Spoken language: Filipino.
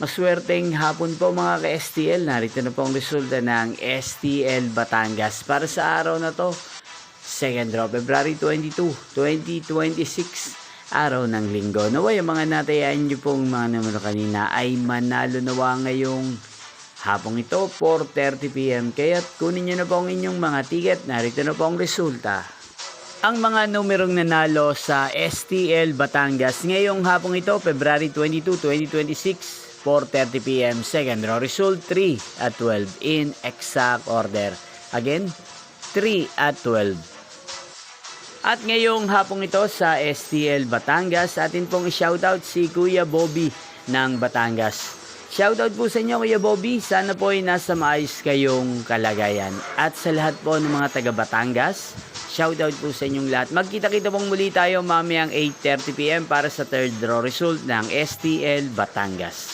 Maswerteng hapon po mga ka-STL. Narito na po ang resulta ng STL Batangas para sa araw na to. 2nd February 22, 2026. Araw ng linggo. Naway ang mga natayaan nyo pong mga numero kanina ay manalo nawa ngayong hapong ito 4:30 PM. Kaya't kunin nyo na po ang inyong mga ticket. Narito na po ang resulta. Ang mga numerong nanalo sa STL Batangas ngayong hapong ito, February 22, 2026, 4:30 PM. Second row result, 3 at 12 in exact order. Again, 3 at 12. At ngayong hapong ito sa STL Batangas, atin pong i-shoutout si Kuya Bobby ng Batangas. Shoutout po sa inyo Kuya Bobby, sana po ay nasa maayos kayong kalagayan. At sa lahat po ng mga taga Batangas, shoutout po sa inyong lahat. Magkita-kita pong muli tayo mamayang 8:30 PM para sa third draw result ng STL Batangas.